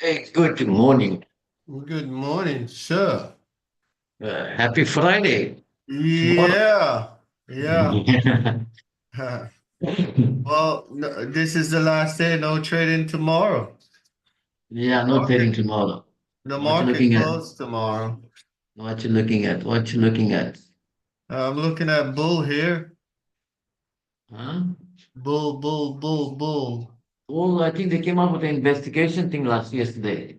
Hey, good morning. Good morning, sir. Happy Friday. Tomorrow. Yeah, yeah. Well, no, this is the last day. No trading tomorrow. Yeah, no trading Market, tomorrow. the What you market looking at? closed tomorrow. What you looking at? What you looking at? I'm looking at bull here. Huh? Bull, bull, bull, bull. Well, I think they came up with an investigation thing yesterday.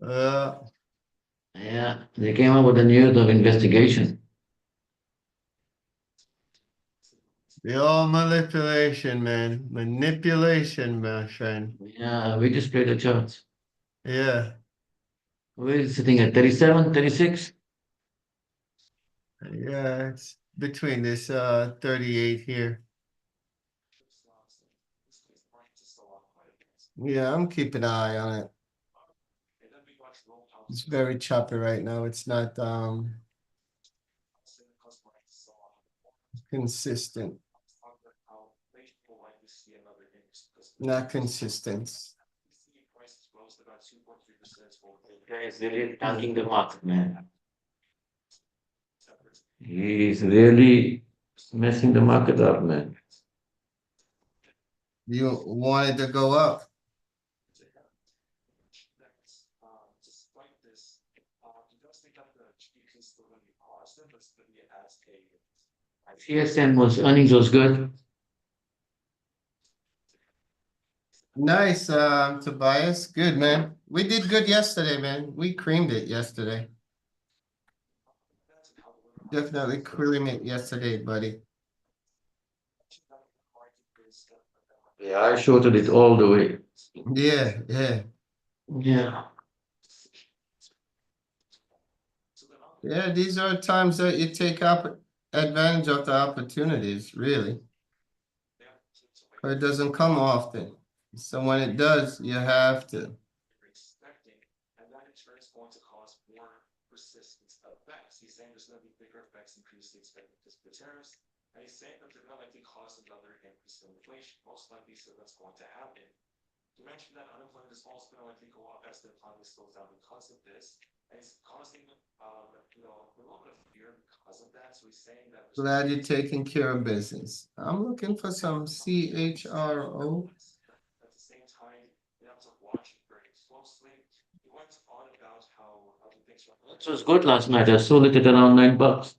Uh, Yeah, they came up with a news of investigation. the all manipulation, man. Manipulation, my friend. Yeah, we just played the charts. Yeah, We're sitting at 37, 36. yeah. It's between this 38 here. Yeah, I'm keeping an eye on it. It's very choppy right now. It's not consistent. Not consistent. Guys, really Yeah. tanking the market, man. He's really messing the market up, man. You wanted to go up. CSN was earnings was good. Nice, Tobias. Good, man. We did good yesterday, man. We creamed it yesterday. Definitely creamed it yesterday, buddy. Yeah, I shorted it all the way. Yeah, yeah. Yeah. Yeah, these are times that you take up advantage of the opportunities, really. But it doesn't come often. So when it does, you have to. Glad you're taking care of business. I'm looking for some CHRO. It was good last night. I sold it at around $9.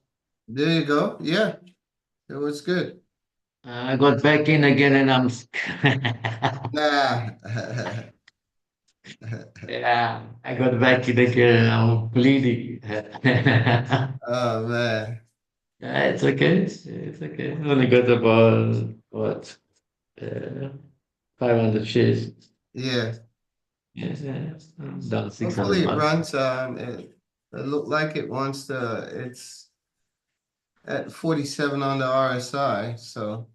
There you go. Yeah, it was good. I got back in again and I'm Nah. yeah, I got back in again and I'm bleeding. Oh man. Yeah, it's okay. It's okay. I only got about what, uh, 500 shares. Yeah. Yes, yes. I'm down Hopefully 600 it bucks. runs it looked like it wants to it's at 47 on the RSI, so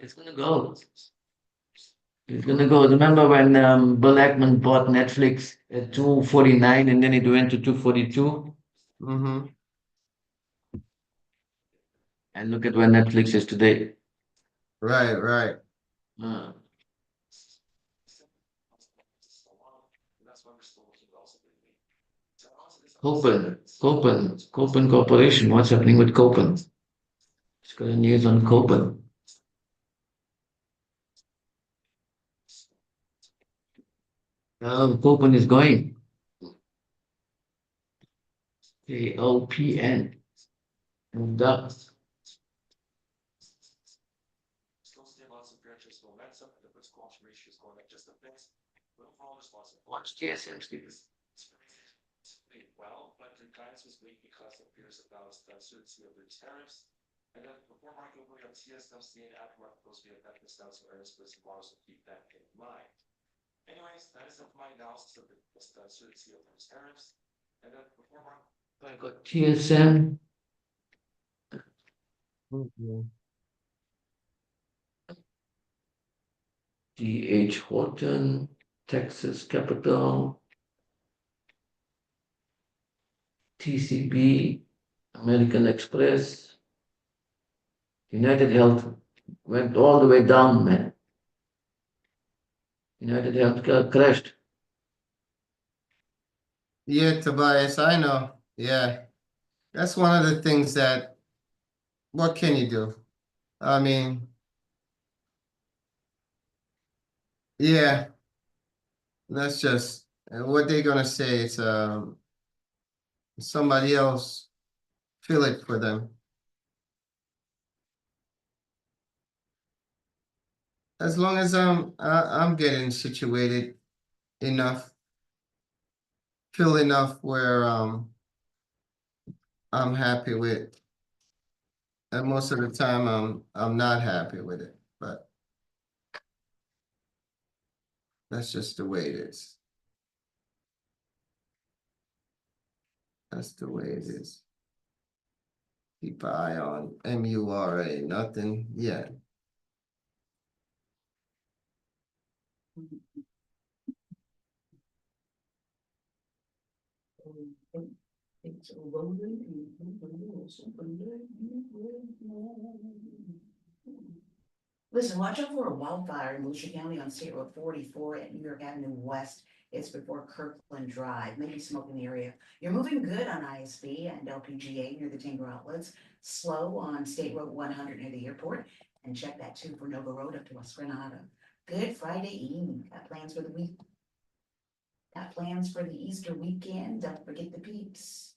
It's gonna go. It's gonna go. Remember when Bill Ackman bought Netflix at 249 and then it went to 242? mm-hmm. And look at where Netflix is today. Right, right. Uh, Copen Corporation. What's happening with Copen? It's got a news on Copen. Copen is going. KOPN. Moved up. Watch TSM, Steve. I got TSM. Mhm. G.H. Horton, Texas Capital, TCB, American Express, United Health went all the way down, man. United Health crashed. Yeah, Tobias, I know. Yeah, that's one of the things that, what can you do? I mean, yeah, that's just what they're gonna say. It's somebody else fill it for them. As long as I'm getting situated enough, feel enough where I'm happy with, and most of the time I'm not happy with it, but that's just the way it is. That's the way it is. Keep an eye on MURA, nothing yet. Listen, watch out for a wildfire in Volusia County on State Road 44 at New York Avenue West. It's before Kirkland Drive, maybe smoke in the area. You're moving good on ISB and LPGA near the Tanger outlets. Slow on State Road 100 near the airport. And check that too for Nova Road up to West Granada. Good Friday evening. Got plans for the week. Got plans for the Easter weekend. Don't forget the peeps.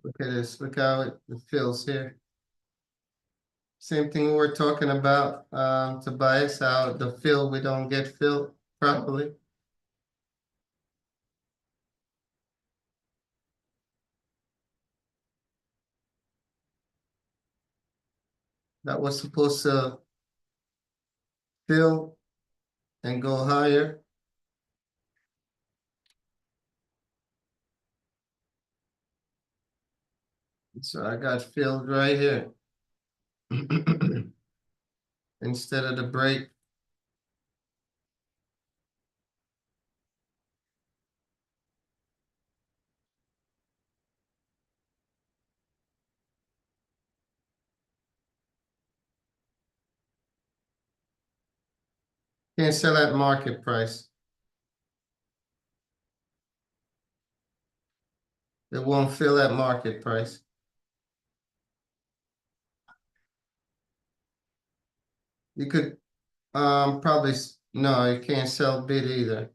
Look at this, look how it feels here. Same thing we were talking about, Tobias, how the fill, we don't get filled properly. That was supposed to fill and go higher. So I got filled right here. Instead of the break. Can't sell at market price. It won't fill at market price. You could probably, no, you can't sell bid either.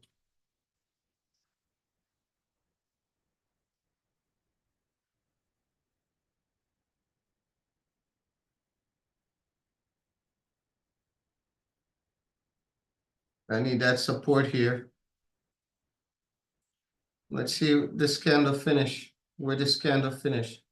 I need that support here. Let's see this candle finish, where this candle finish.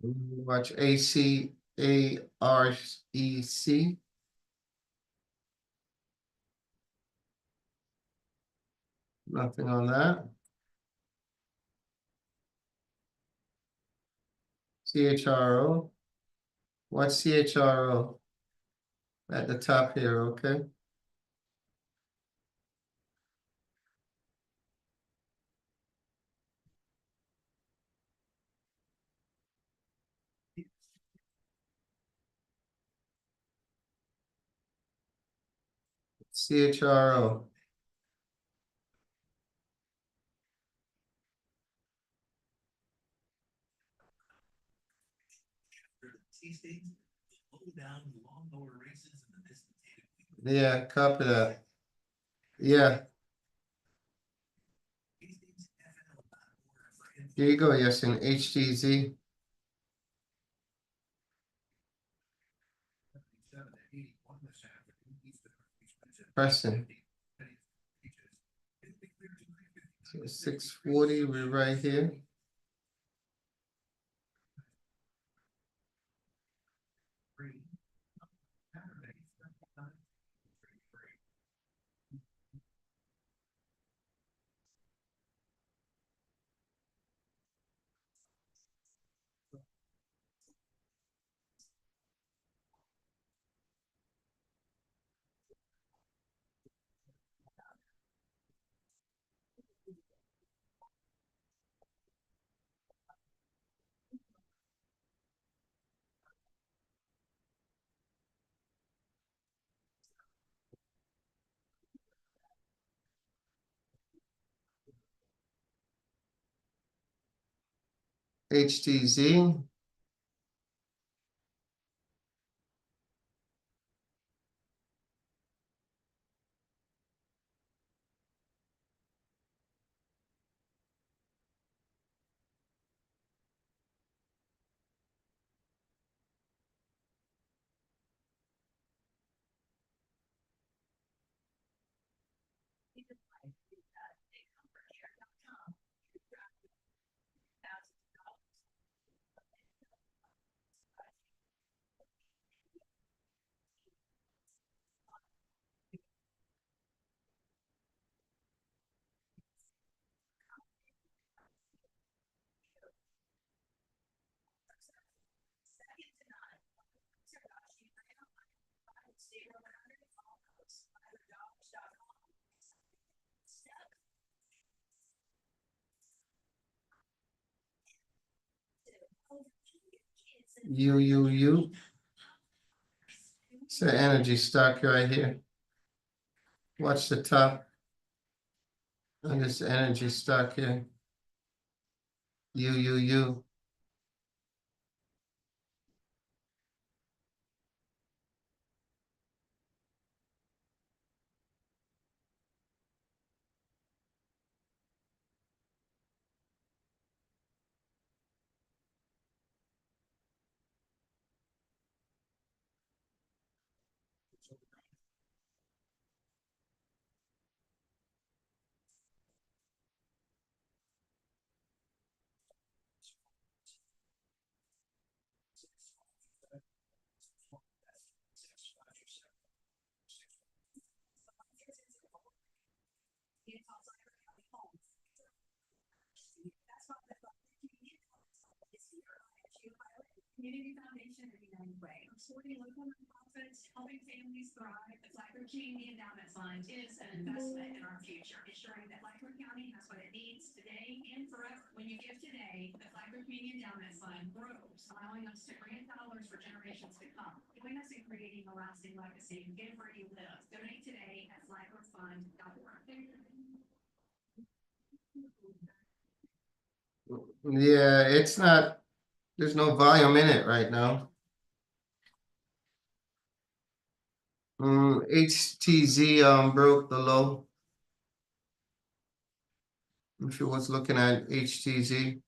Watch ACAREC. Nothing on that. CHRO. Watch CHRO at the top here, okay? CHRO. Yeah, copy that. Yeah. Here you go, yes, in HTZ. Preston. So 640, we're right here. HTZ. UUU. It's an energy stock right here. Watch the top on this energy stock here. UUU. Community Foundation in a united way, supporting local nonprofits, helping families thrive. The Blackbird Community Endowment Fund is an investment in our future, ensuring that Blackbird County has what it needs today and forever. When you give today, the Blackbird Community Endowment Fund grows, allowing us to grant dollars for generations to come. Join us in creating a lasting legacy. Give where you live. Donate today at blackbirdfund.org. Yeah, it's not, there's no volume in it right now. HTZ broke the low. If you was looking at HTZ.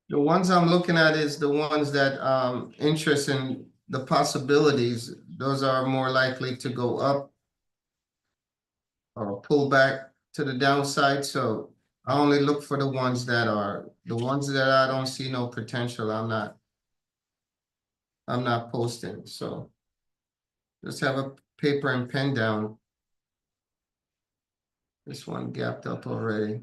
The ones I'm looking at is the ones that interest in the possibilities. Those are more likely to go up or pull back to the downside. So I only look for the ones that I don't see no potential. I'm not posting. So just have a paper and pen down. This one gapped up already.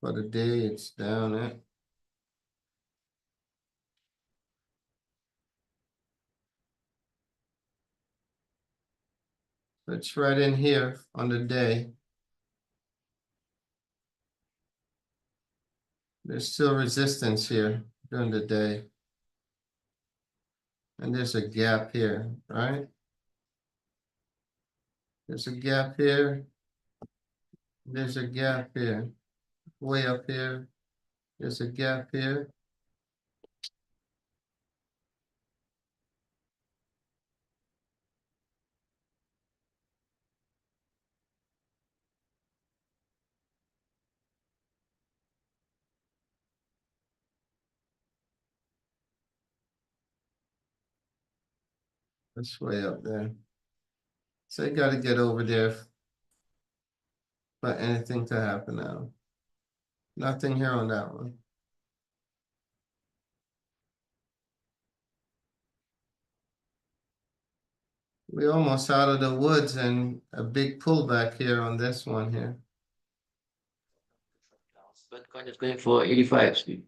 For the day, it's down at. It's right in here on the day. There's still resistance here during the day. And there's a gap here, right? There's a gap here. There's a gap here. Way up here. There's a gap here. That's way up there. So you gotta get over there for anything to happen now. Nothing here on that one. We almost out of the woods and a big pullback here on this one here. Bitcoin is going for 85, Steve.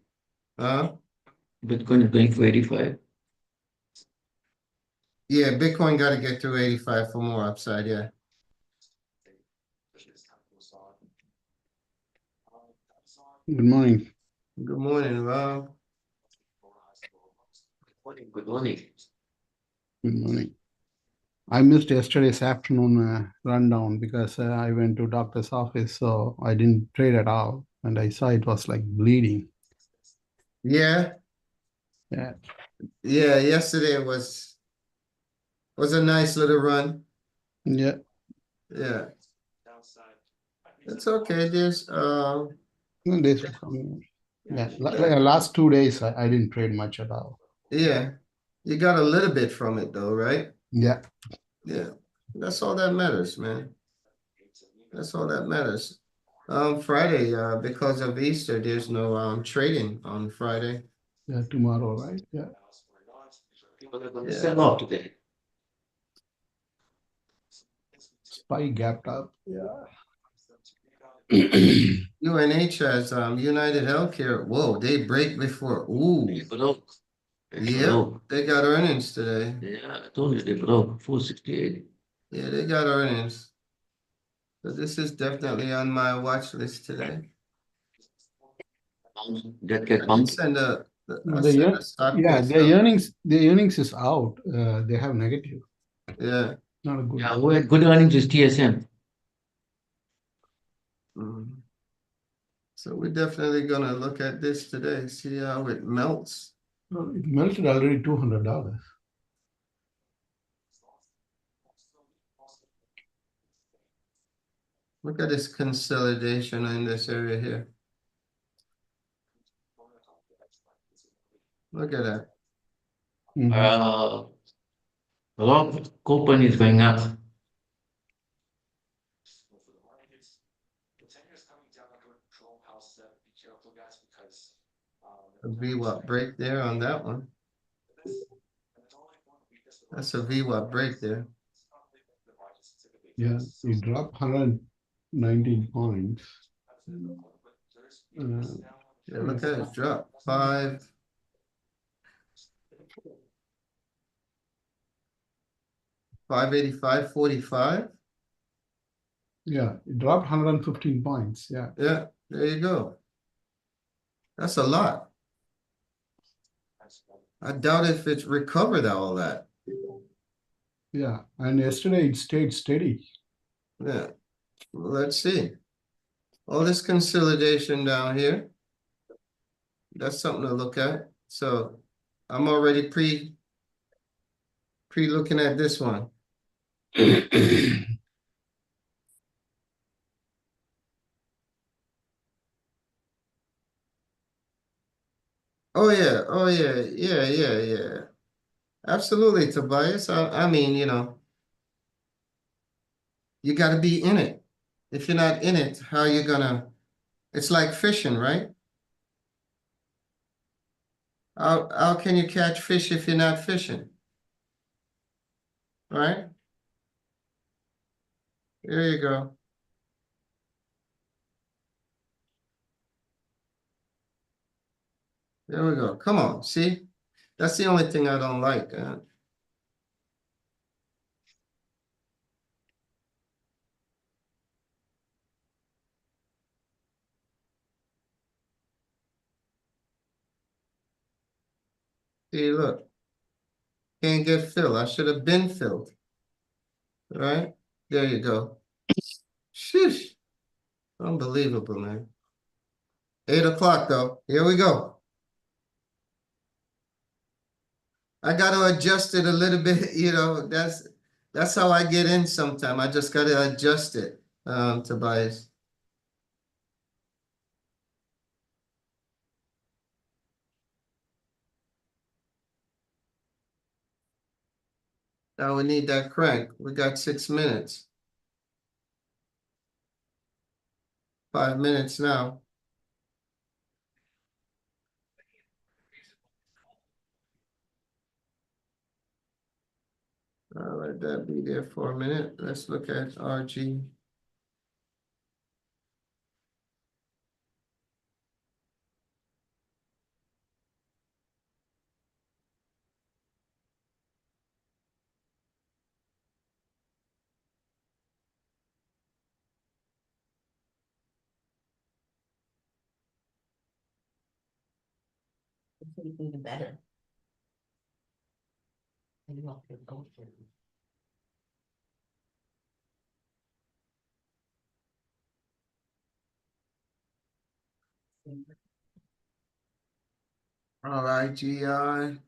Huh? Bitcoin is going for 85. Yeah, Bitcoin gotta get through 85 for more upside, yeah. Good morning. Good morning, Rob. Good morning. Good morning. I missed yesterday's afternoon rundown because I went to doctor's office, so I didn't trade at all. And I saw it was like bleeding. Yeah, Yeah, yeah, yesterday was a nice little run. yeah. Yeah. It's okay. There's No, days were coming. Yeah, last 2 days I didn't trade much at all. yeah, you got a little bit from it though, right? Yeah, Yeah. That's all that matters, man. That's all that matters. Friday, because of Easter, there's no trading on Friday. yeah, tomorrow, right? Yeah. People are going to Yeah. sell off today. SPY gapped up. Yeah. UNH has United Healthcare. Whoa, they break before. Ooh, They broke. They yeah, broke. they got earnings today. Yeah, I told you they broke 468. Yeah, they got earnings. So this is definitely on my watch list today. That I get did bumped. send a, No, I sent a stock based stuff. the earnings is out. They have negative. Yeah. Not a good. Yeah, who had good earnings is TSM. Mhm. So we're definitely gonna look at this today, see how it melts. Well, it melted already $200. Look at this consolidation in this area here. Look at that. Mhm. A lot of coupon is going up. A VWAP break there on that one. That's a VWAP break there. Yeah, it dropped 119 points. Yeah, look at it drop 585.45. Yeah, it dropped 115 points. Yeah, Yeah, there you go. That's a lot. I doubt if it's recovered all that. yeah. And yesterday it stayed steady. Yeah, let's see. All this consolidation down here. That's something to look at. So I'm already pre looking at this one. Oh yeah, yeah. Absolutely, Tobias. I mean, you got to be in it. If you're not in it, how you gonna? It's like fishing, right? How can you catch fish if you're not fishing? Right? There you go. There we go. Come on, see? That's the only thing I don't like. See, look. Can't get filled. I should have been filled. Right? There you go. Sheesh. Unbelievable, man. 8 o'clock though. Here we go. I got to adjust it a little bit, that's how I get in sometime. I just got to adjust it, Tobias. Now we need that crank. We got 6 minutes. 5 minutes now. I'll let that be there for a minute. Let's look at RG. Even better. Maybe I'll go for it. RIGI.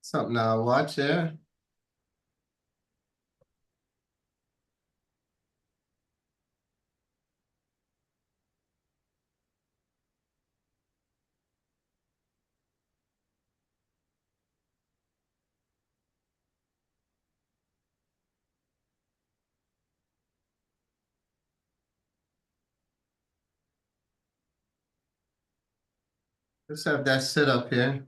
Something I'll watch there. Let's have that sit up here.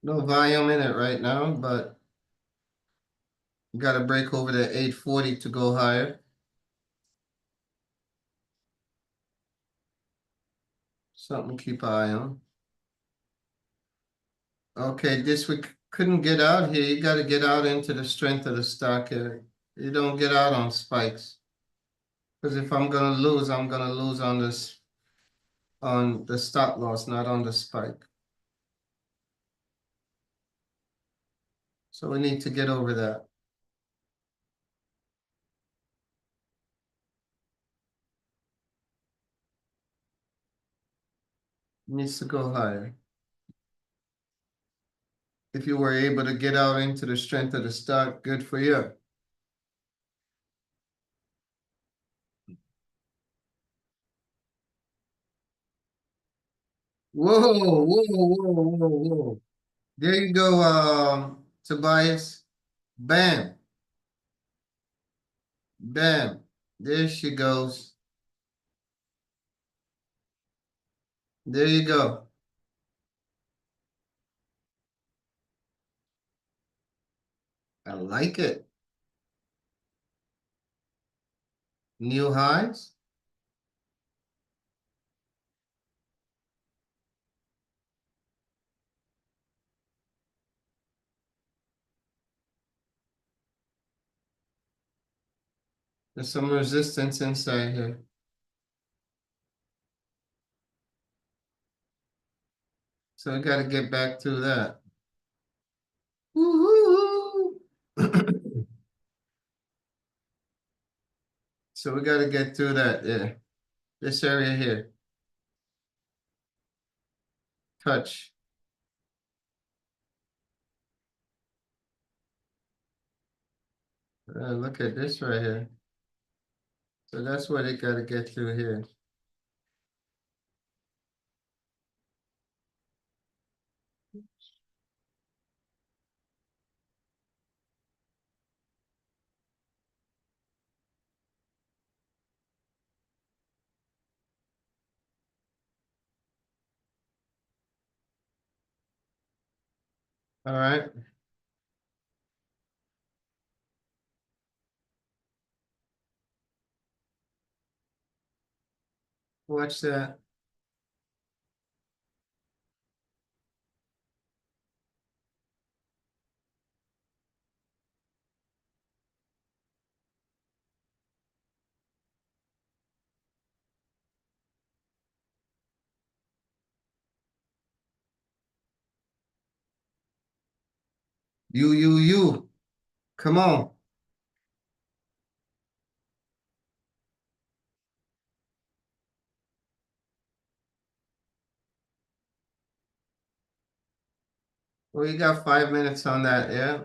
No volume in it right now, but got to break over the 840 to go higher. Something to keep an eye on. Okay, this we couldn't get out here. You got to get out into the strength of the stock here. You don't get out on spikes. Because if I'm gonna lose, I'm gonna lose on this, on the stop loss, not on the spike. So we need to get over that. Needs to go higher. If you were able to get out into the strength of the stock, good for you. Whoa, whoa, whoa, whoa, whoa. There you go, Tobias. Bam. Bam. There she goes. There you go. I like it. New highs. There's some resistance inside here. So we got to get back to that. Woo-hoo. So we gotta get through that, yeah. This area here. Touch. Look at this right here. So that's what they gotta get through here. All right. Watch that. You. Come on. We got 5 minutes on that, yeah?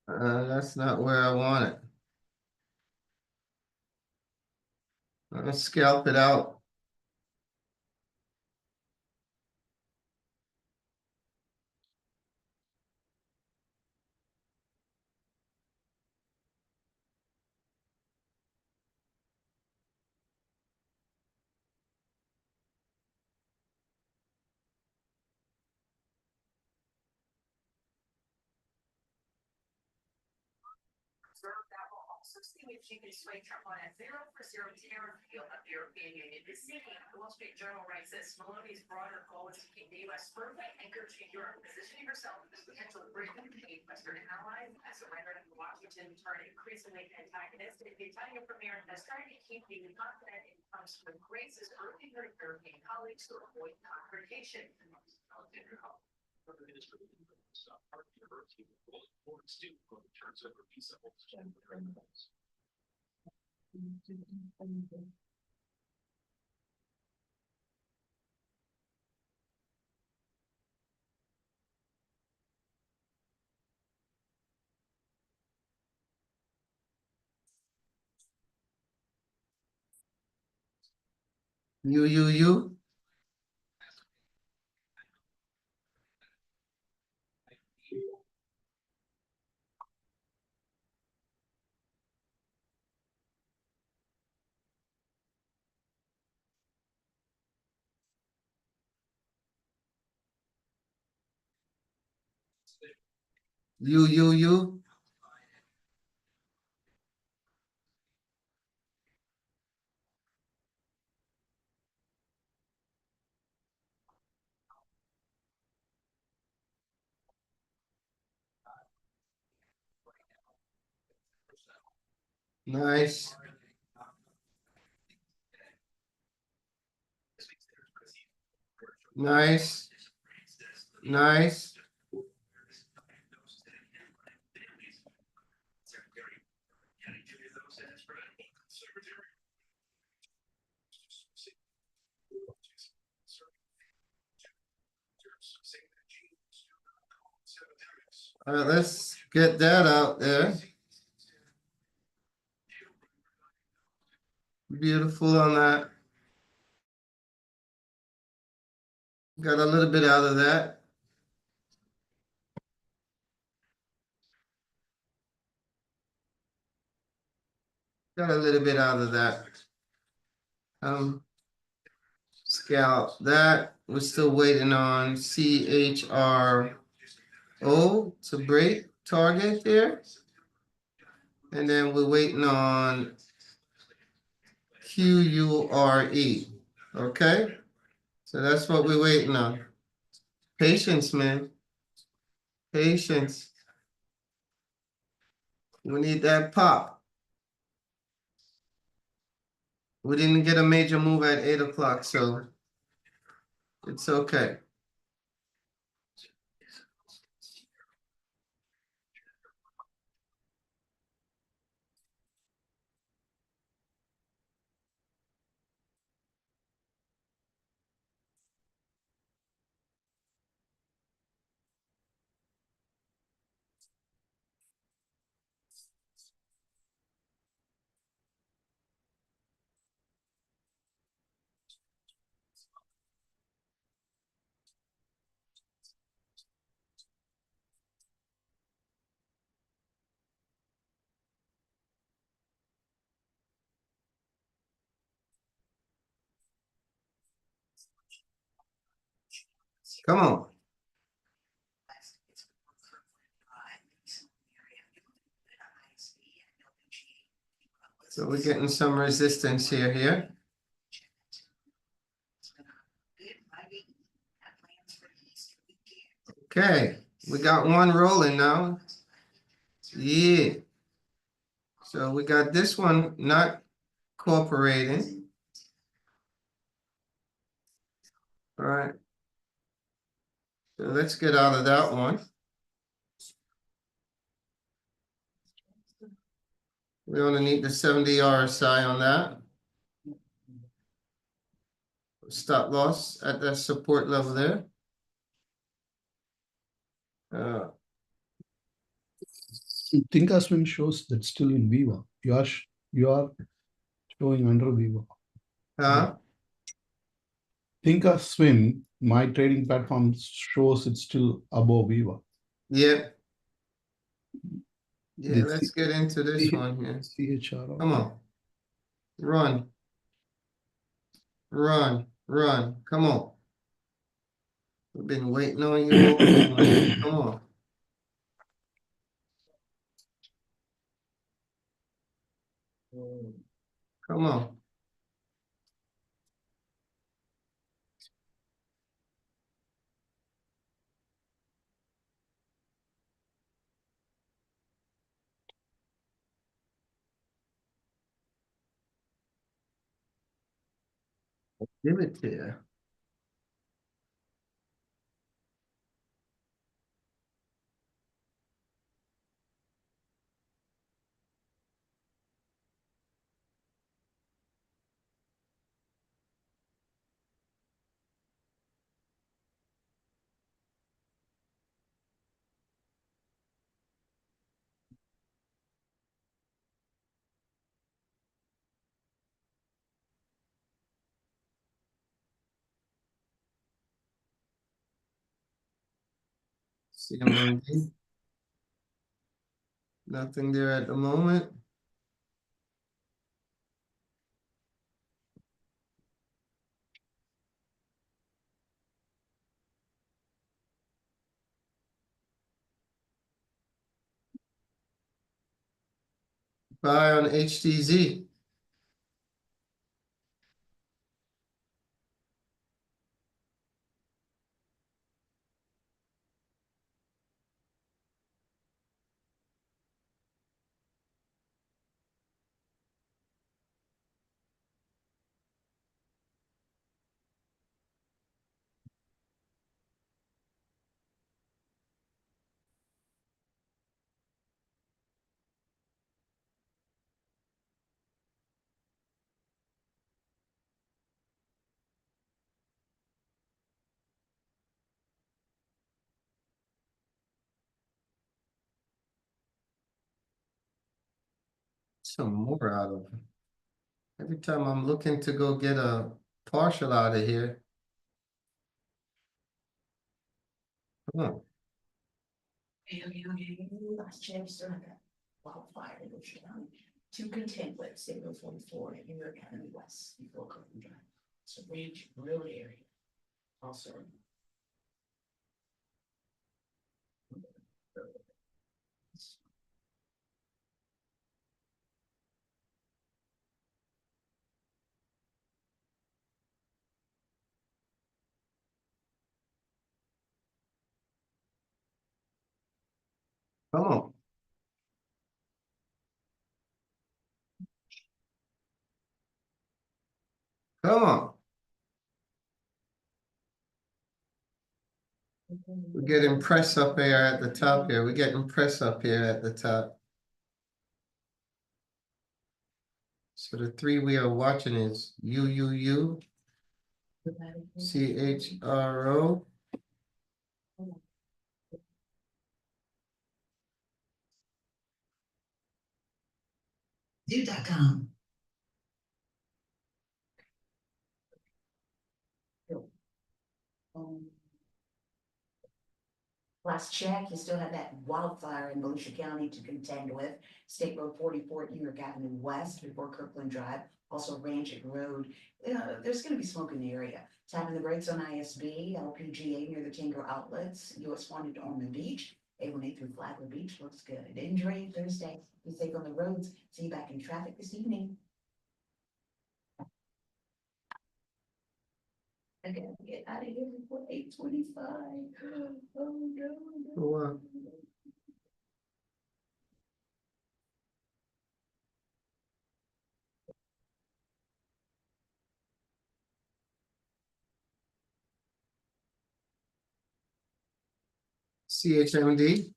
That's not where I want it. Let's scalp it out. Observe that will also see if she can swing Trump on a 0-for-0 tariff deal of the European Union. This evening, the Wall Street Journal writes this: Meloni's broader goal is to keep the U.S. firmly anchored to Europe, positioning herself as a potential Britain and Western ally. As the rhetoric in Washington turned increasingly antagonistic, the Italian premier has tried to keep the continent in terms with grace as earlier European colleagues to avoid confrontation. You. You. Nice. Nice. Nice. All right, let's get that out there. Beautiful on that. Got a little bit out of that. Got a little bit out of that. Scalp that. We're still waiting on CHRO to break target there. And then we're waiting on QURE. Okay? So that's what we're waiting on. Patience, man. Patience. We need that pop. We didn't get a major move at 8 o'clock, so it's okay. Come on. So we're getting some resistance here. Okay, we got one rolling now. Yeah. So we got this one not cooperating. All right. So let's get out of that one. We only need the 70 RSI on that. Stop loss at that support level there. Thinkorswim shows that still in Viva. You are showing under Viva. Huh? Thinkorswim, my trading platform shows it's still above Viva. Yeah. Yeah, The let's get into this one here. CHR. Come on. Run. Run. Run. Come on. We've been waiting on you all morning. Come on. Come on. Give it to you. CMMD. Nothing there at the moment. Buy on HTZ. Some more out of it. Every time I'm looking to go get a partial out of here. Come on. Last chance to have that wildfire in Ocean County to contend with State Road 44 in New York Avenue West before Kirkland Drive. So range rural area. Also. Come on. Come on. We're getting press up here at the top here. We're getting press up here at the top. So the three we are watching is UUU, CHRO, Do.com. Last check, you still have that wildfire in Volusia County to contend with. State Road 44 at New York Avenue West before Kirkland Drive, also Ranchett Road. There's gonna be smoke in the area. Tapping the brakes on ISB, LPGA near the Tango outlets, US wanted to Ormond Beach, 818 through Flagler Beach, looks good. Injury Thursday, be safe on the roads. See you back in traffic this evening. I gotta get out of here before 8:25. Oh, no. For what? CHMD,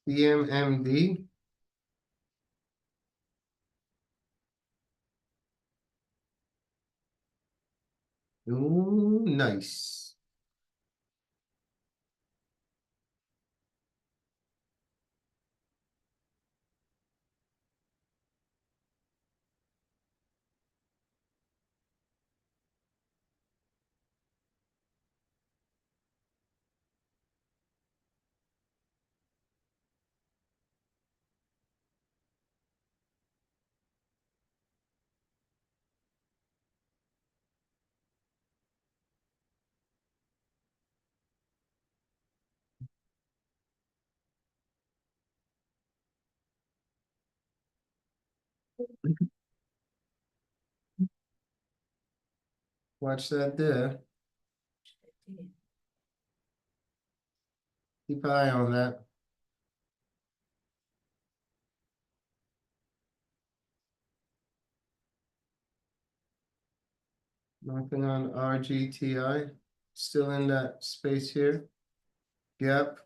CMMD, ooh, nice. Watch that there. Keep an eye on that. Nothing on RGTI, still in that space here. Gap.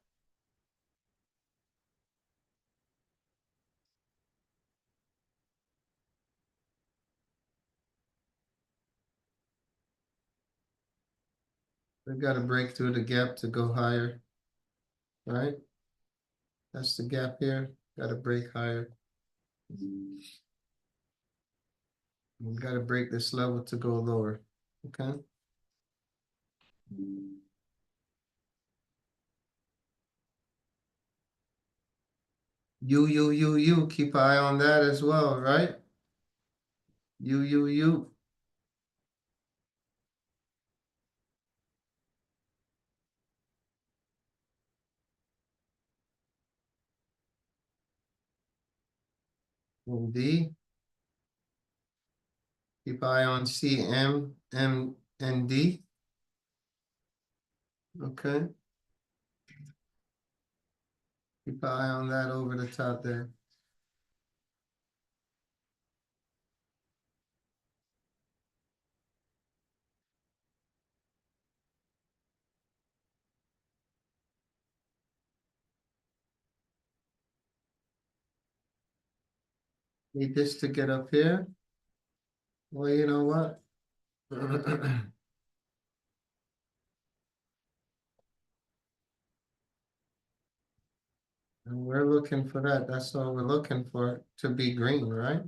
We got to break through the gap to go higher, right? That's the gap here, got to break higher. We got to break this level to go lower, okay? You, keep an eye on that as well, right? You. D. Keep an eye on CM, M, and D. Okay. Keep an eye on that over the top there. Need this to get up here. Well, you know what? And we're looking for that. That's all we're looking for, to be green, right?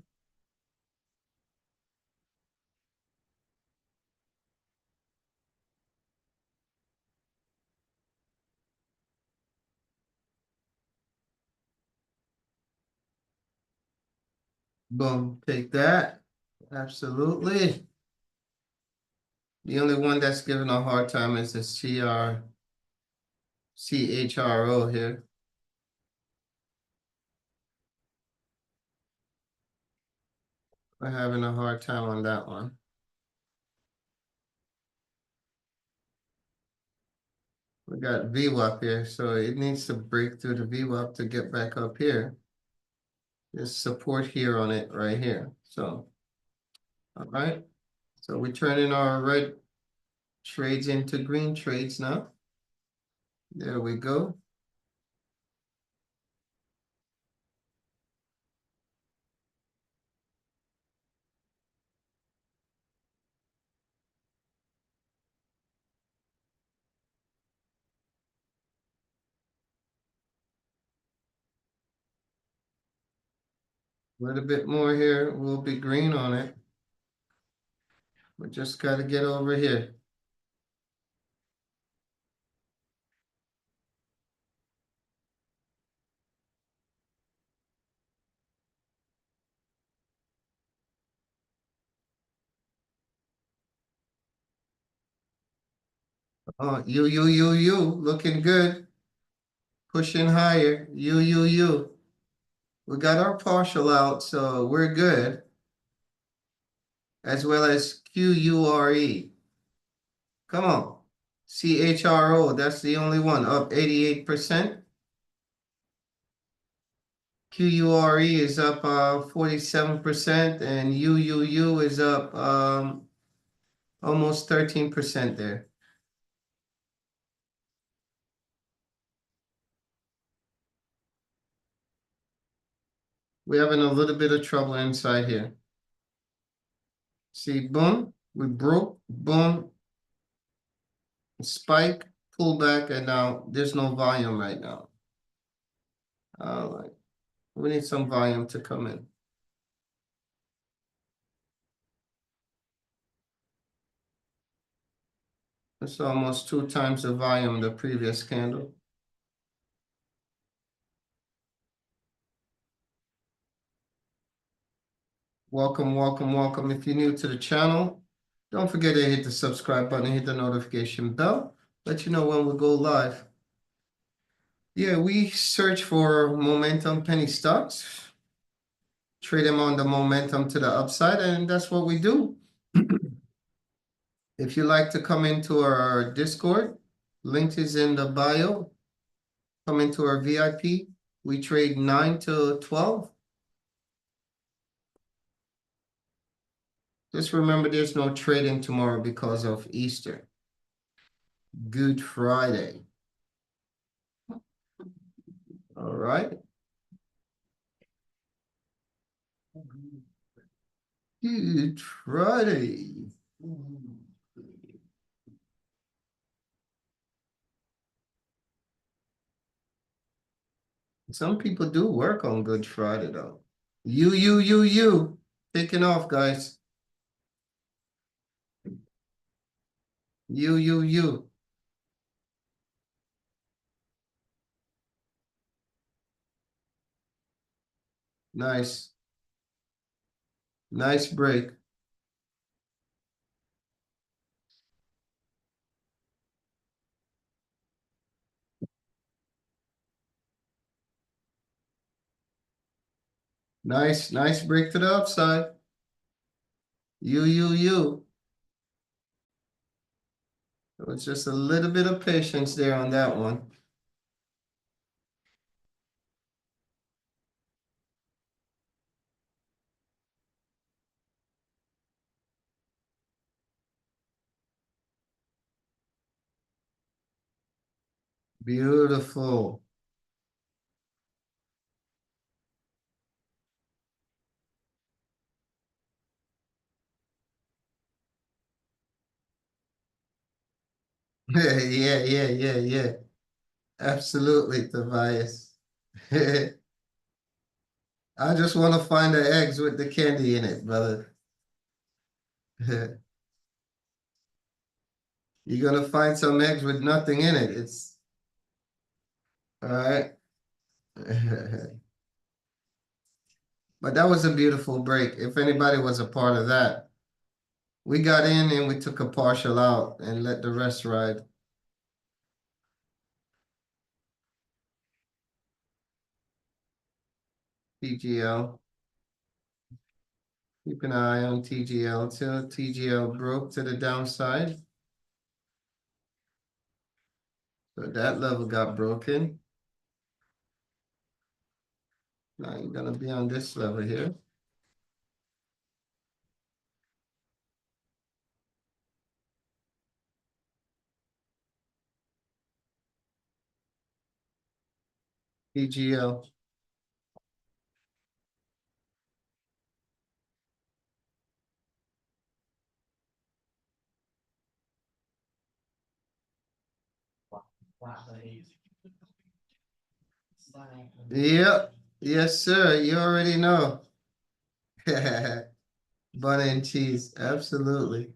Boom, take that. Absolutely. The only one that's giving a hard time is the CHRO here. We're having a hard time on that one. We got VWAP here, so it needs to break through the VWAP to get back up here. There's support here on it right here. So, all right. So we're turning our red trades into green trades now. There we go. A little bit more here, we'll be green on it. We just gotta get over here. Oh, you, looking good. Pushing higher, you. We got our partial out, so we're good. As well as QURE. Come on. CHRO, that's the only one, up 88%. QURE is up 47%, and UUU is up almost 13% there. We're having a little bit of trouble inside here. See, boom, we broke, boom, spike, pull back, and now there's no volume right now. All right, we need some volume to come in. It's almost 2 times the volume of the previous candle. Welcome, welcome, welcome. If you're new to the channel, don't forget to hit the subscribe button and hit the notification bell. Let you know when we go live. Yeah, we search for momentum penny stocks. Trade them on the momentum to the upside, and that's what we do. If you like to come into our Discord, link is in the bio. Come into our VIP. We trade 9 to 12. Just remember there's no trading tomorrow because of Easter. Good Friday. All right. Good Friday. Some people do work on Good Friday though. You. Taking off, guys. You. Nice. Nice break. Nice break to the upside. You. It was just a little bit of patience there on that one. Beautiful. Yeah. Absolutely, Tobias. I just want to find the eggs with the candy in it, brother. You're gonna find some eggs with nothing in it. It's all right. But that was a beautiful break. If anybody was a part of that, we got in and we took a partial out and let the rest ride. TGL. Keep an eye on TGL till TGL broke to the downside. So that level got broken. Now you're gonna be on this level here. PGL. Yep. Yes, sir. You already know. Butter and cheese. Absolutely.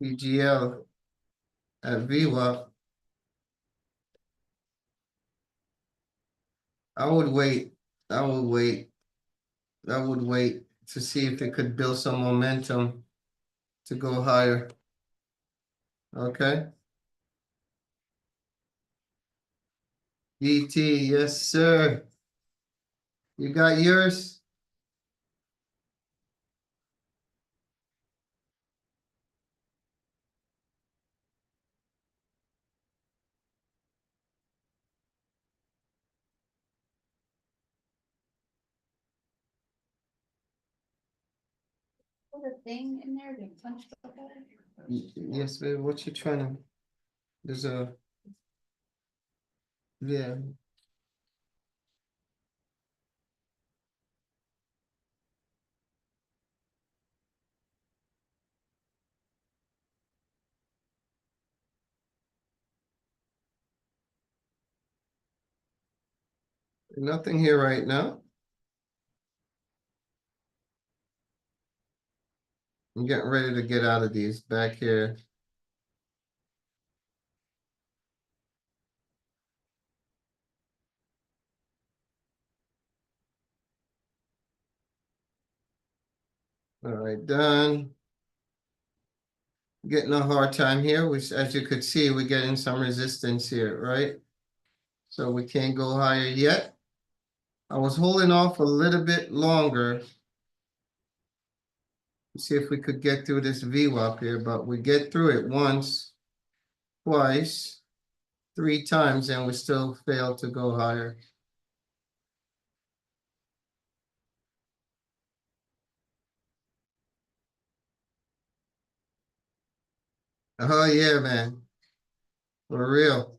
PGL at VWAP. I would wait. I would wait. I would wait to see if it could build some momentum to go higher. Okay. ET, yes, sir. You got yours? Put a thing in there to punch the guy. Yes, babe. What you trying to? There's a. Yeah. Nothing here right now. I'm getting ready to get out of these back here. All right, done. Getting a hard time here, which as you could see, we're getting some resistance here, right? So we can't go higher yet. I was holding off a little bit longer. See if we could get through this VWAP here, but we get through it once, twice, 3 times, and we still fail to go higher. Oh yeah, man. For real.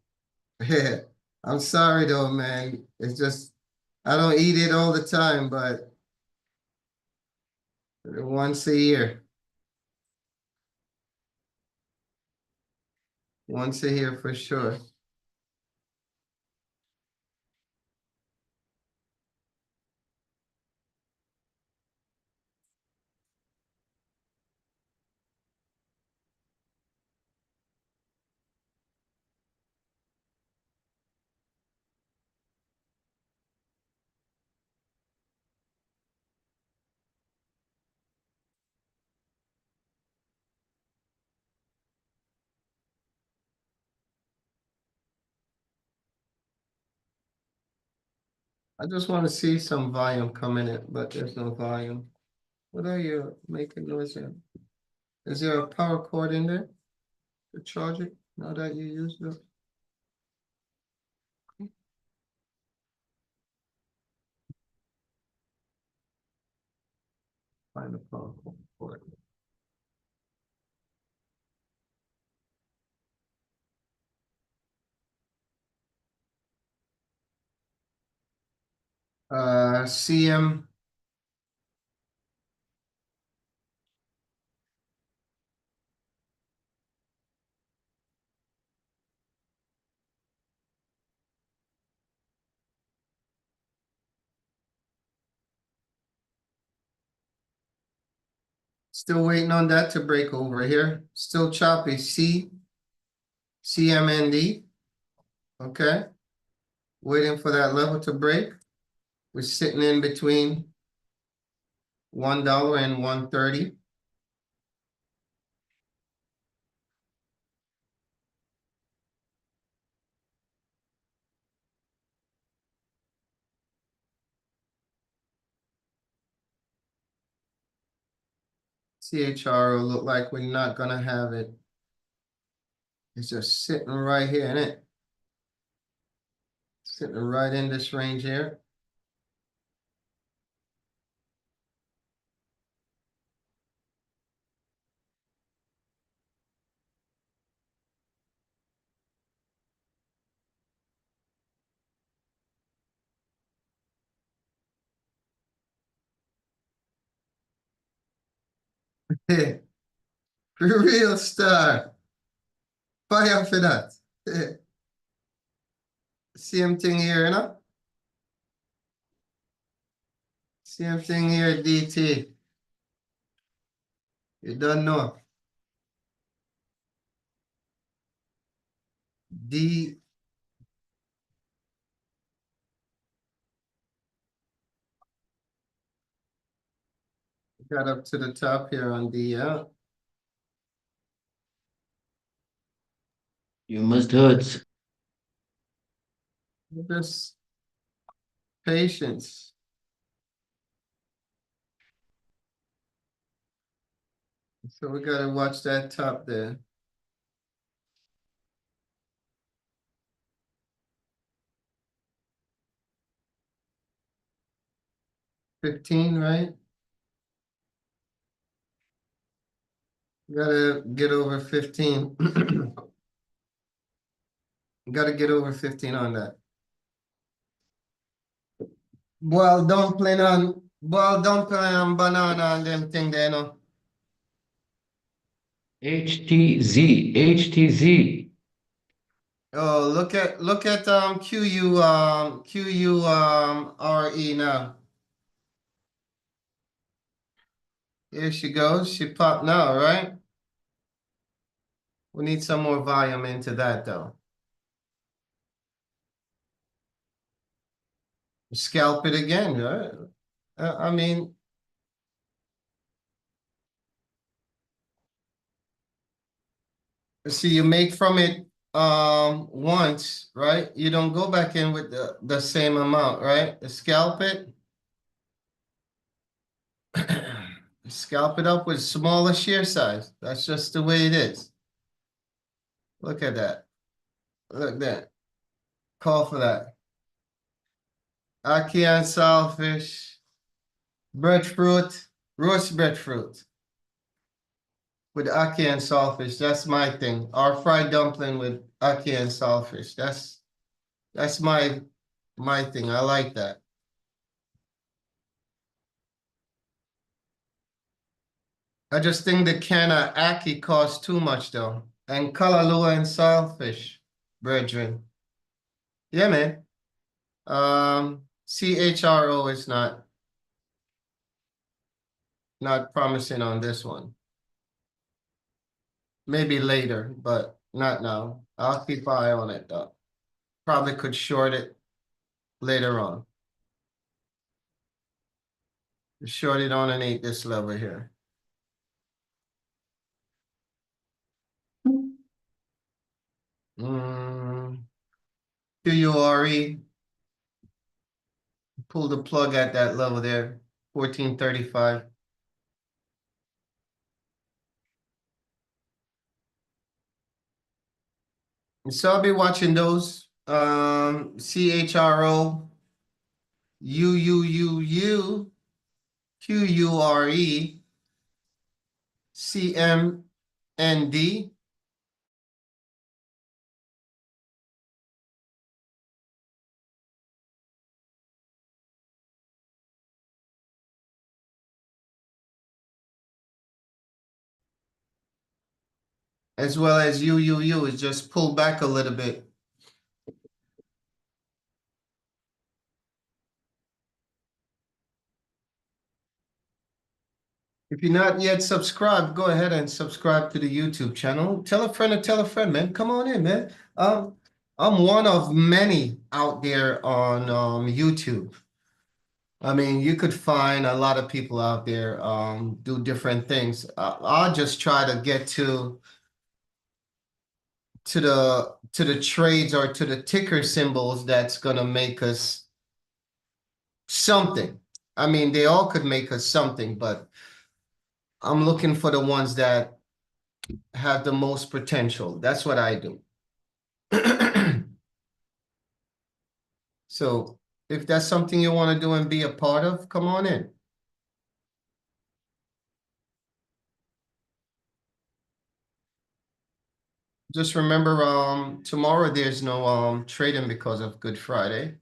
Yeah. I'm sorry though, man. It's just I don't eat it all the time, but once a year. Once a year for sure. I just want to see some volume come in it, but there's no volume. What are you making noise in? Is there a power cord in there to charge it now that you use it? Find a power cord. CM. Still waiting on that to break over here. Still choppy. CMND. Okay. Waiting for that level to break. We're sitting in between $1 and 130. CHRO look like we're not gonna have it. It's just sitting right here, isn't it? Sitting right in this range here. Real star. Fire for that. Same thing here, you know? Same thing here, DT. You don't know. D. Got up to the top here on D, yeah. You must hurt. Just patience. So we gotta watch that top there. $15, right? Gotta get over 15. Gotta get over 15 on that. Boiled dumpling on banana and them thing there, no? HTZ. Oh, look at QURE now. Here she goes. She popped now, right? We need some more volume into that though. Scalp it again, right? I mean, see, you make from it once, right? You don't go back in with the same amount, right? Scalp it. Scalp it up with smaller shear size. That's just the way it is. Look at that. Look at that. Call for that. Ackee and saltfish, breadfruit, roast breadfruit with ackee and saltfish. That's my thing. Or fried dumpling with ackee and saltfish. That's my thing. I like that. I just think the can of ackee costs too much though. And kalalua and saltfish, brethren. Yeah, man. CHRO is not promising on this one. Maybe later, but not now. I'll keep an eye on it though. Probably could short it later on. Short it on and eat this level here. QURE. Pull the plug at that level there, 1435. So I'll be watching those. CHRO, UUUU, QURE, CMND. As well as UUU is just pulled back a little bit. If you're not yet subscribed, go ahead and subscribe to the YouTube channel. Tell a friend, man. Come on in, man. I'm one of many out there on YouTube. I mean, you could find a lot of people out there do different things. I'll just try to get to the trades or to the ticker symbols that's gonna make us something. I mean, they all could make us something, but I'm looking for the ones that have the most potential. That's what I do. So if that's something you want to do and be a part of, come on in. Just remember, tomorrow there's no trading because of Good Friday,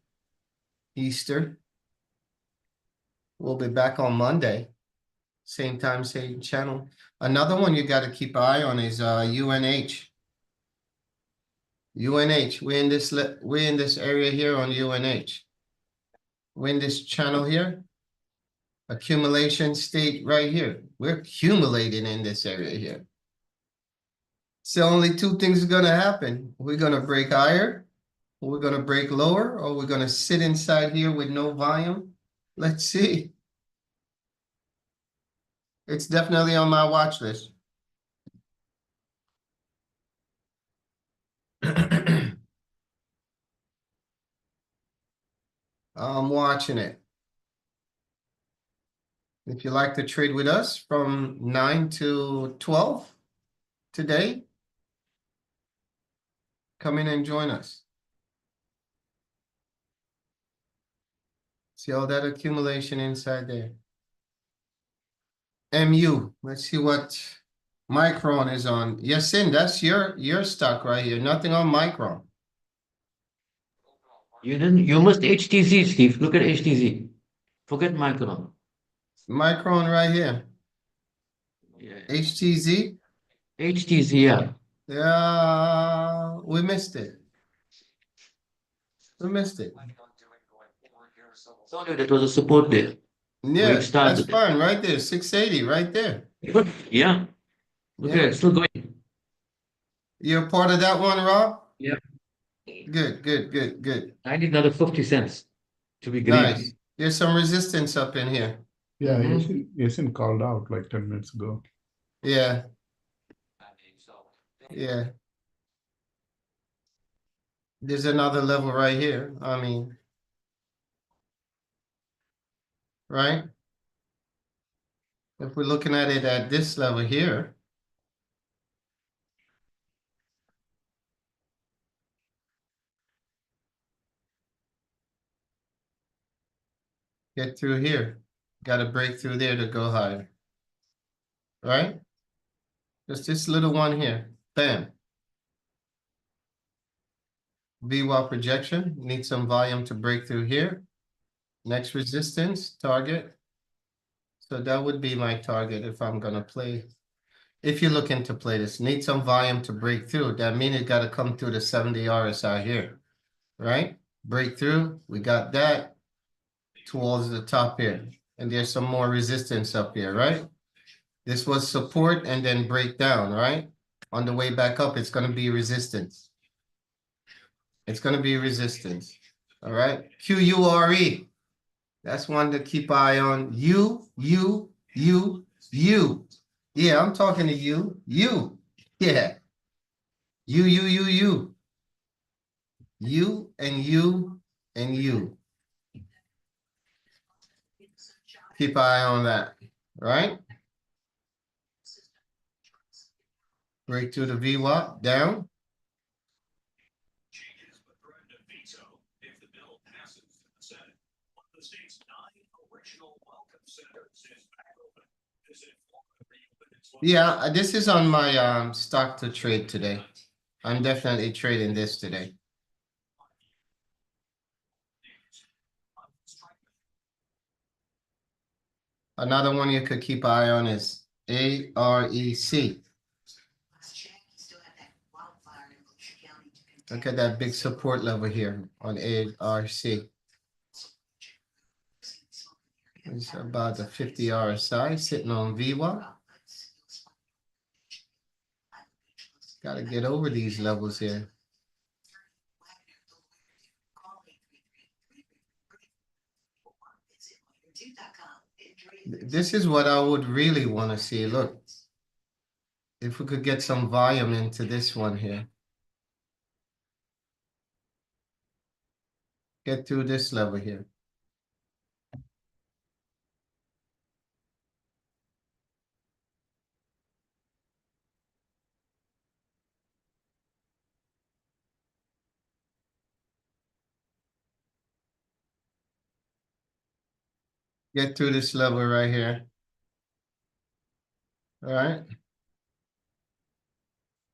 Easter. We'll be back on Monday, same time, same channel. Another one you got to keep an eye on is UNH. UNH. We're in this area here on UNH. We're in this channel here. Accumulation state right here. We're accumulating in this area here. So only two things are gonna happen. We're gonna break higher, or we're gonna break lower, or we're gonna sit inside here with no volume. Let's see. It's definitely on my watch list. I'm watching it. If you like to trade with us from 9 to 12 today, come in and join us. See all that accumulation inside there. MU, let's see what Micron is on. Yasin, that's your stock right here. Nothing on Micron. You must HTZ, Steve. Look at HTZ. Forget Micron. Micron right here. Yeah. HTZ. HTZ, yeah. Yeah, we missed it. We missed it. Told you that was a support there. Where Yeah, it started. that's fine. Right there, 680, right there. Good. Yeah. Look Yeah. at it, still going. You're part of that one, Rob? Yeah. Good, good, good, good. I need another 50 cents to be Nice. greedy. There's some resistance up in here. Yeah, Mhm. Yasin called out like 10 minutes ago. Yeah, yeah. There's another level right here. I mean, right? If we're looking at it at this level here, get through here. Got to break through there to go higher. Right? Just this little one here. Bam. VWAP projection. Need some volume to break through here. Next resistance, target. So that would be my target if I'm going to play. If you're looking to play this, need some volume to break through. That means it got to come through the 70 RSI here. Right? Breakthrough. We got that towards the top here. And there's some more resistance up here, right? This was support and then breakdown, right? On the way back up, it's going to be resistance. It's going to be resistance. All right. QURE. That's one to keep eye on. You. Yeah, I'm talking to you. You. Yeah. You. You and you and you. Keep eye on that. Right? Break through the VWAP down. Yeah, this is on my stock to trade today. I'm definitely trading this today. Another one you could keep eye on is AREC. Look at that big support level here on ARC. It's about the 50 RSI sitting on VWAP. Got to get over these levels here. This is what I would really want to see. Look, if we could get some volume into this one here. Get through this level here. . get through this level right here. All right.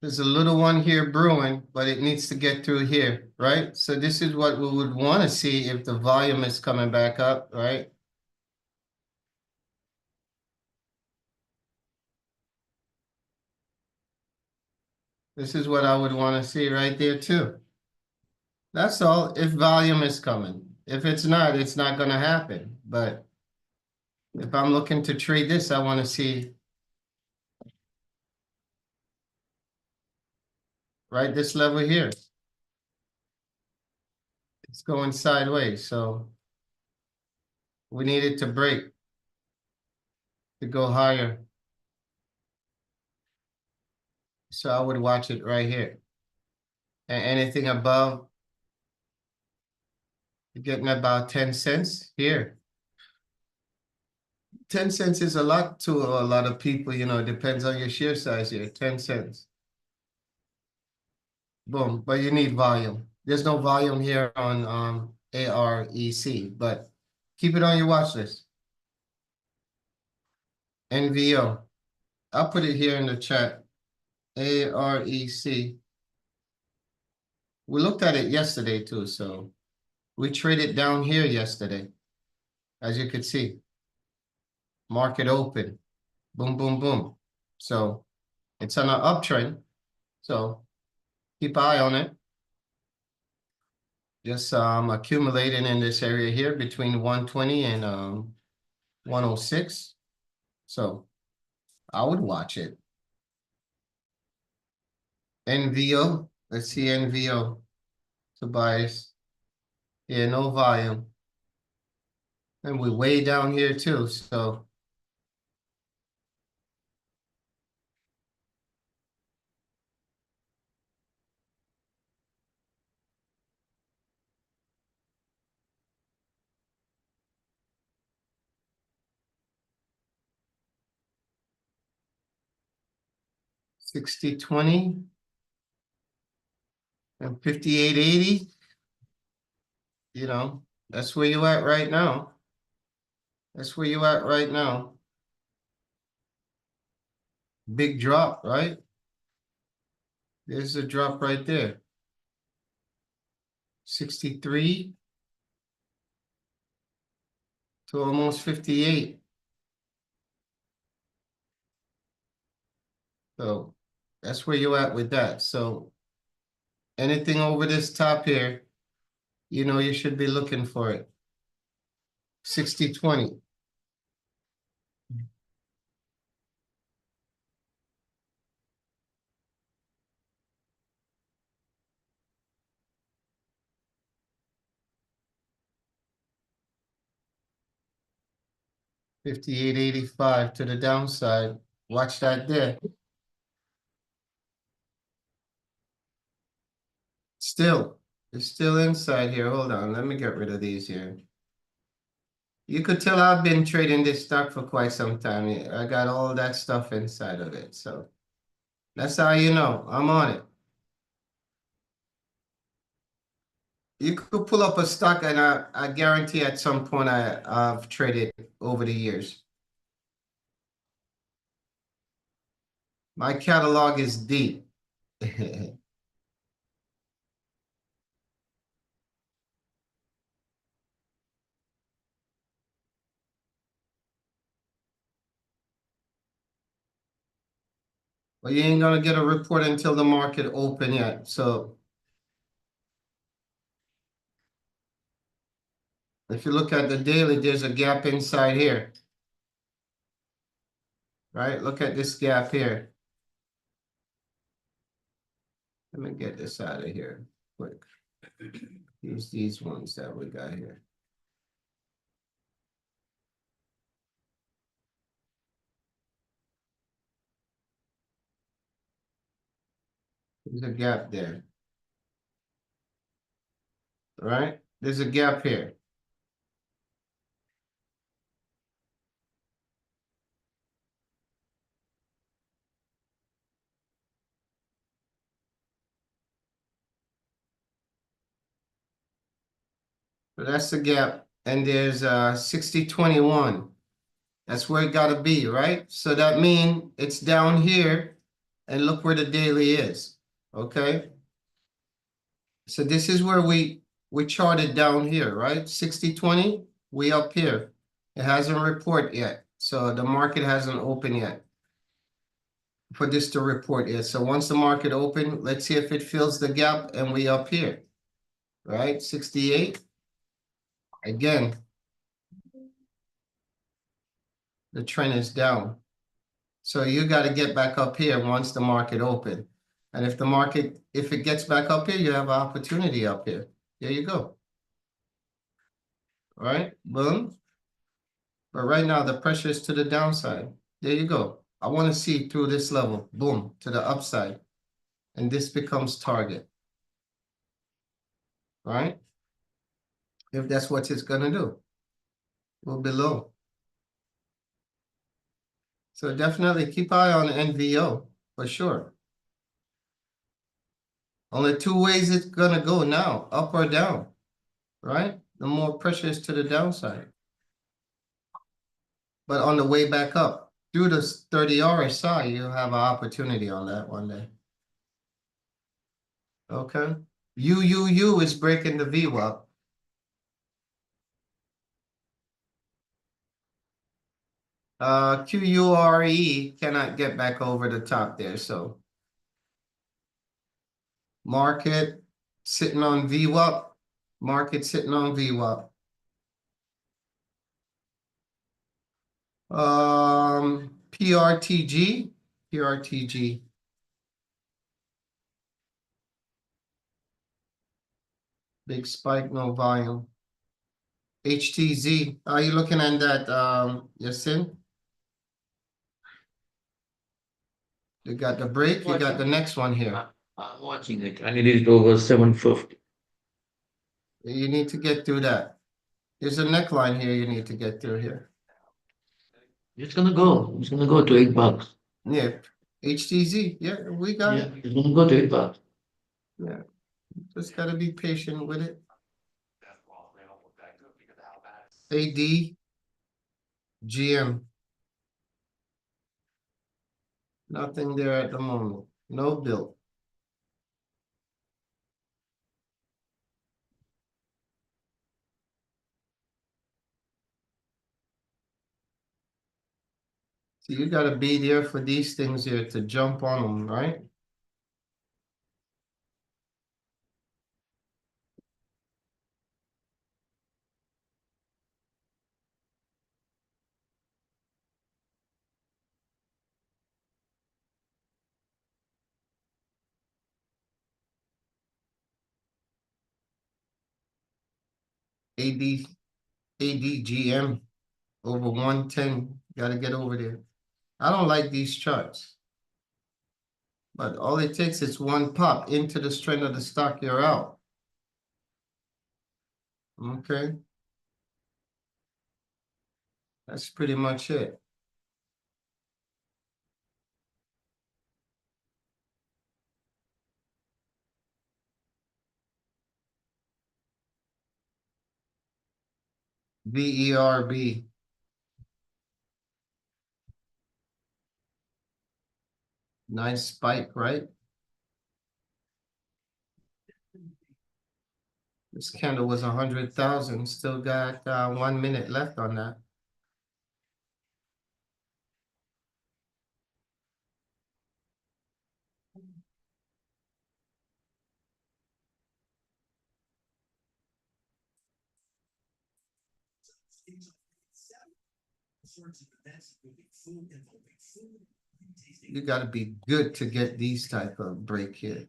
There's a little one here brewing, but it needs to get through here, right? So this is what we would want to see if the volume is coming back up, right? This is what I would want to see right there too. That's all, if volume is coming. If it's not gonna happen. But if I'm looking to trade this, I want to see right this level here. It's going sideways, so we need it to break to go higher. So I would watch it right here. And anything above, you're getting about 10 cents here. 10 cents is a lot to a lot of people, you know, it depends on your share size here, 10 cents. Boom, but you need volume. There's no volume here on AREC, but keep it on your watch list. NVO. I'll put it here in the chat. AREC. We looked at it yesterday too, so we traded down here yesterday, as you could see. Market open. Boom, boom, boom. So it's on an uptrend. So keep an eye on it. Just accumulating in this area here between 120 and 106. So I would watch it. NVO. Let's see NVO. Tobias. Yeah, no volume. And we're way down here too. So 60-20 and 58-80. You know, that's where you at right now. That's where you at right now. Big drop, right? There's a drop right there. 63 to almost 58. So that's where you at with that. So anything over this top here, you know, you should be looking for it. 60-20. $58.85 to the downside. Watch that there. Still, it's still inside here. Hold on, let me get rid of these here. You could tell I've been trading this stock for quite some time. I got all that stuff inside of it. So that's how you know I'm on it. You could pull up a stock and I guarantee at some point I've traded over the years. My catalog is deep. Well, you ain't gonna get a report until the market open yet. So if you look at the daily, there's a gap inside here. Right? Look at this gap here. Let me get this out of here quick. Use these ones that we got here. There's a gap there. Right? There's a gap here. So that's the gap. and there's 60.21. That's where it gotta be, right? So that means it's down here, and look where the daily is, okay? So this is where we charted down here, right? 60.20, we up here. It hasn't report yet, so the market hasn't opened yet for this to report yet. So once the market open, let's see if it fills the gap, and we up here, right? 68. Again, the trend is down. So you got to get back up here once the market open. And if it gets back up here, you have an opportunity up here. There you go. All right, boom. But right now the pressure is to the downside. There you go. I want to see through this level, boom, to the upside. And this becomes target. All right? If that's what it's going to do. Well, below. So definitely keep eye on NVO for sure. Only two ways it's going to go now, up or down. Right? The more pressure is to the downside. But on the way back up, through the 30 RSI, you'll have an opportunity on that one day. Okay. UUU is breaking the VWAP. QURE cannot get back over the top there, so. Market sitting on VWAP. Market sitting on VWAP. PRTG. Big spike, no volume. HTZ. Are you looking at that, Yasin? You got the break, you got the next one here. I'm watching it. I need it over 750. You need to get through that. There's a neckline here you need to get through here. It's gonna go. It's gonna go to $8. Yeah, HTZ. Yeah, we got Yeah, it. it's gonna go to $8. Yeah, just gotta be patient with it. AD, GM. Nothing there at the moment. No bill. So you gotta be there for these things here to jump on them, right? AD, ADGM over 110. Gotta get over there. I don't like these charts. But all it takes is one pop into the strength of the stock, you're out. Okay. That's pretty much it. VERB. Nice spike, right? This candle was 100,000. Still got 1 minute left on that. You got to be good to get these type of break here.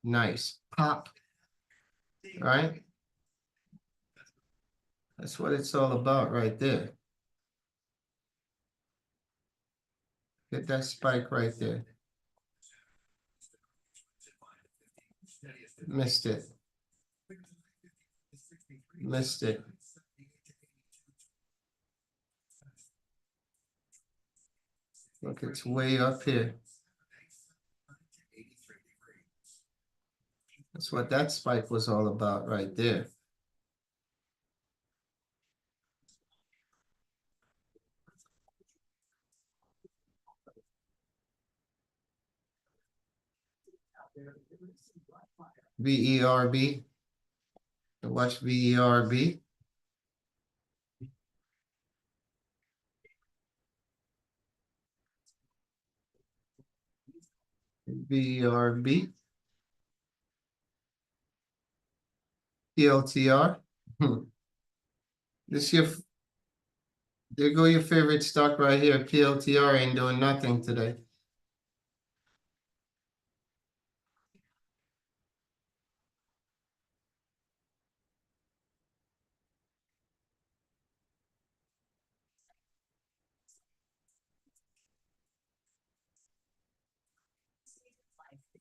Nice pop, right? That's what it's all about right there. Get that spike right there. Missed it. Missed it. Look, it's way up here. That's what that spike was all about right there. VERB. Watch VERB. VERB. PLTR. This your, there go your favorite stock right here. PLTR ain't doing nothing today.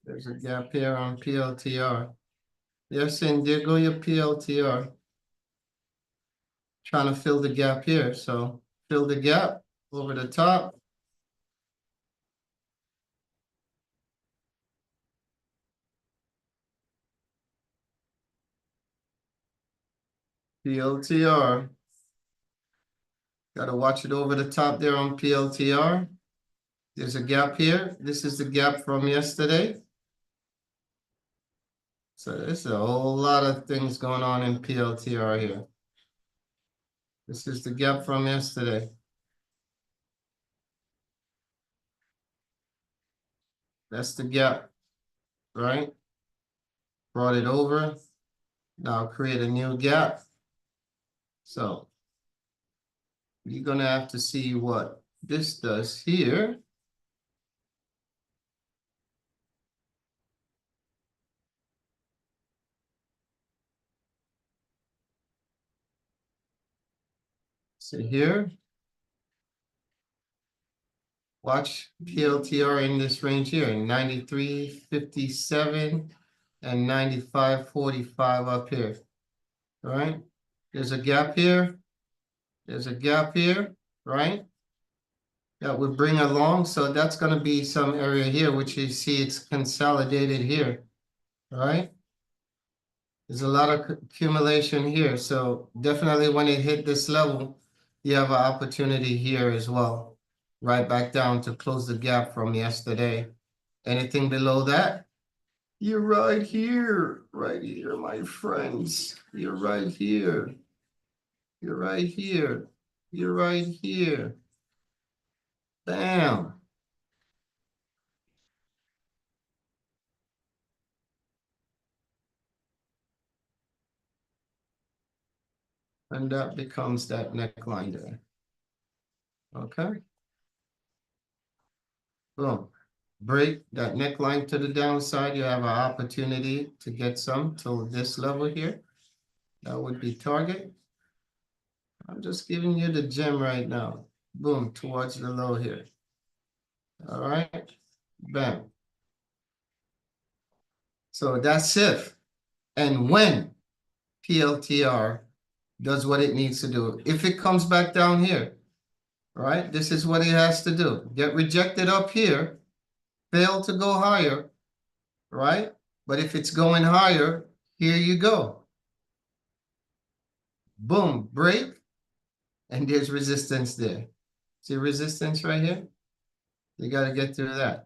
There's a gap here on PLTR. Yes, and there go your PLTR. Trying to fill the gap here. So fill the gap over the top. PLTR. Gotta watch it over the top there on PLTR. There's a gap here. This is the gap from yesterday. So there's a whole lot of things going on in PLTR here. This is the gap from yesterday. That's the gap, right? Brought it over. Now create a new gap. So you're gonna have to see what this does here. So here, watch PLTR in this range here, 93.57 and 95.45 up here. All right, there's a gap here. There's a gap here, right? That would bring along. So that's going to be some area here, which you see it's consolidated here, all right? There's a lot of accumulation here. So definitely when it hit this level, you have an opportunity here as well. Right back down to close the gap from yesterday. Anything below that, you're right here, my friends. You're right here. You're right here. You're right here. Bam. And that becomes that neckline there. Okay. Boom. Break that neckline to the downside. You have an opportunity to get some till this level here. That would be target. I'm just giving you the gem right now. Boom, towards the low here. All right. Bam. So that's if and when PLTR does what it needs to do. If it comes back down here, right? This is what it has to do. Get rejected up here, fail to go higher, right? But if it's going higher, here you go. Boom, break, and there's resistance there. See resistance right here? You got to get through that.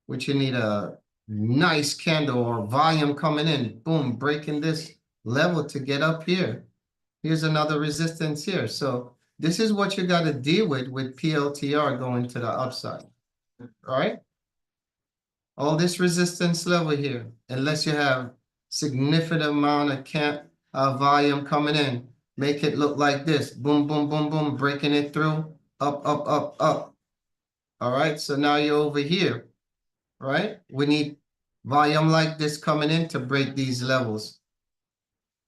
Which you need a nice candle or volume coming in. Boom, breaking this level to get up here. Here's another resistance here. So this is what you got to deal with PLTR going to the upside. All right? All this resistance level here, unless you have significant amount of volume coming in, make it look like this. Boom, boom, boom, boom, breaking it through, up, up, up, up. All right, so now you're over here, right? We need volume like this coming in to break these levels.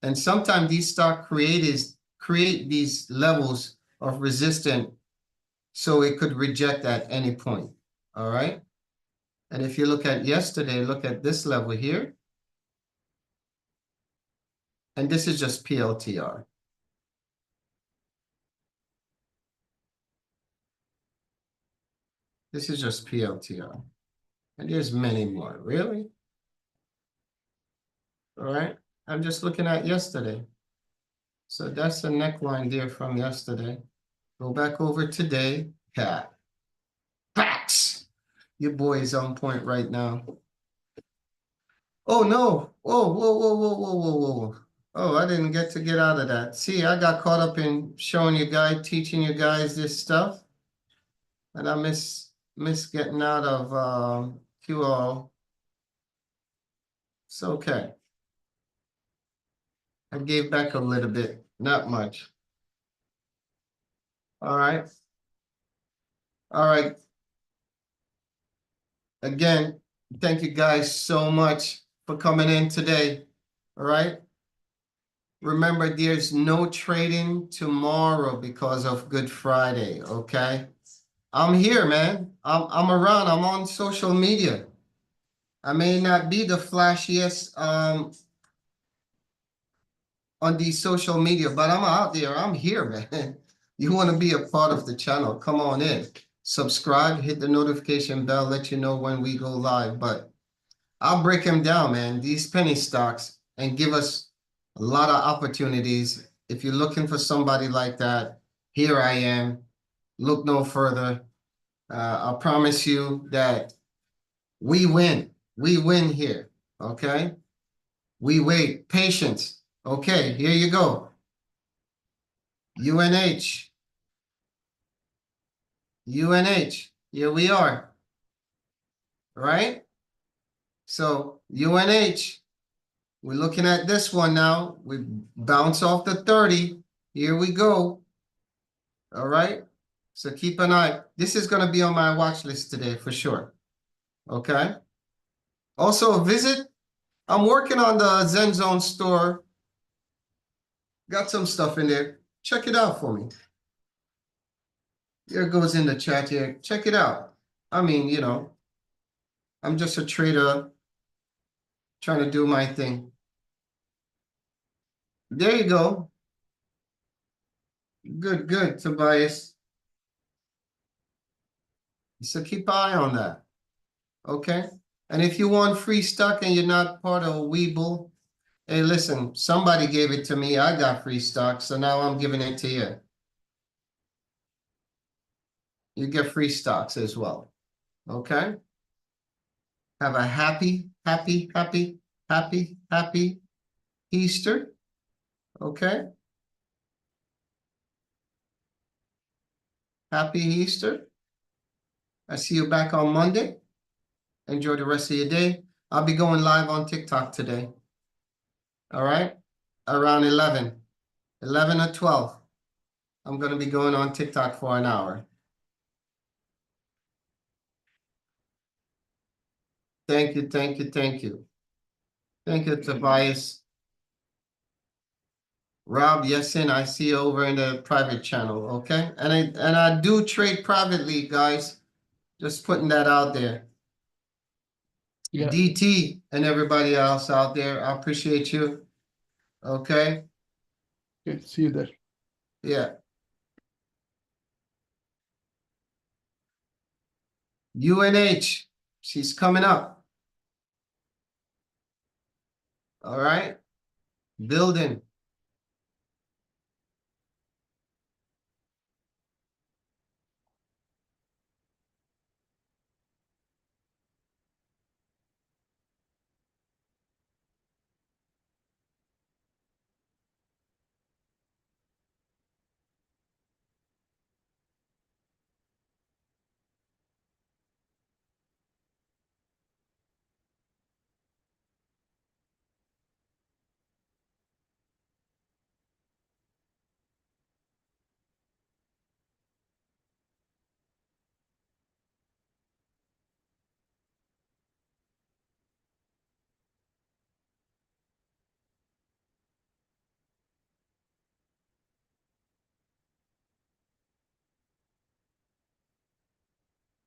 And sometimes these stock creators create these levels of resistance so it could reject at any point, all right? And if you look at yesterday, look at this level here. And this is just PLTR. This is just PLTR. And there's many more, really? All right, I'm just looking at yesterday. So that's the neckline there from yesterday. Go back over today. Yeah. Facts. Your boy is on point right now. Oh, no. Whoa, whoa, whoa, whoa, whoa, whoa, whoa, whoa. Oh, I didn't get out of that. See, I got caught up in showing you guys, teaching you guys this stuff. And I miss getting out of QO. It's okay. I gave back a little bit, not much. All right. All right. Again, thank you guys so much for coming in today. All right. Remember, there's no trading tomorrow because of Good Friday. Okay. I'm here, man. I'm around. I'm on social media. I may not be the flashiest on these social media, but I'm out there. I'm here, man. You want to be a part of the channel? Come on in. Subscribe, hit the notification bell, let you know when we go live. But I'll break them down, man. These penny stocks and give us a lot of opportunities. If you're looking for somebody like that, here I am. Look no further. I promise you that we win. We win here. Okay. We wait. Patience. Okay, here you go. UNH. UNH. Here we are. Right? So UNH. We're looking at this one now. We bounce off the 30. Here we go. All right. So keep an eye. This is going to be on my watch list today for sure. Okay. Also visit. I'm working on the Zen Zone store. Got some stuff in there. Check it out for me. Here it goes in the chat here. Check it out. I mean, you know, I'm just a trader trying to do my thing. There you go. Good, good, Tobias. So keep an eye on that. Okay. And if you want free stock and you're not part of Webull, hey, listen, somebody gave it to me. I got free stock, so now I'm giving it to you. You get free stocks as well. Okay. Have a happy Easter. Okay. Happy Easter. I see you back on Monday. Enjoy the rest of your day. I'll be going live on TikTok today. All right. Around 11 or 12. I'm going to be going on TikTok for an hour. Thank you, thank you, thank you. Thank you, Tobias. Rob, yes, and I see you over in the private channel, okay? And I do trade privately, guys. Just putting that out there. Yeah. DT and everybody else out there, I appreciate you. Okay? Okay, see you there. Yeah. UNH, she's coming up. All right? Building.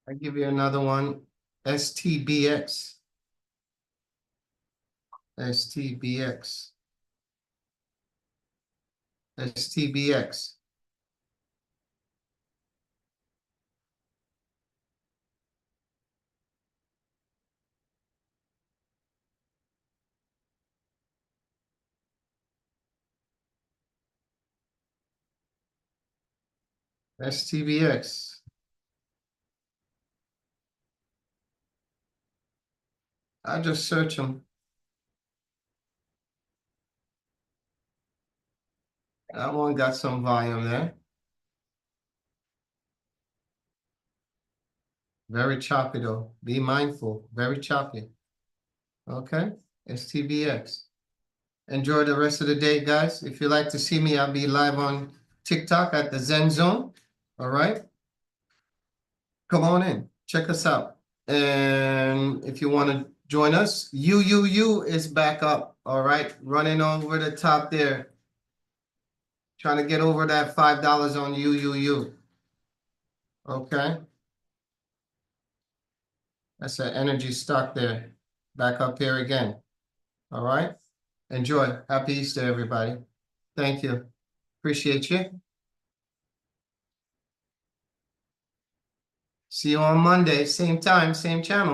I give you another one. STBX. STBX. STBX. STBX. I just search them. That one got some volume there. Very choppy though. Be mindful. Very choppy. Okay, STBX. Enjoy the rest of the day, guys. If you like to see me, I'll be live on TikTok at the Zen Zone. All right. Come on in. Check us out. And if you want to join us, UUU is back up. All right. Running over the top there. Trying to get over that $5 on UUU. Okay. That's an energy stock there. Back up here again. All right. Enjoy. Happy Easter, everybody. Thank you. Appreciate you. See you on Monday, same time, same channel.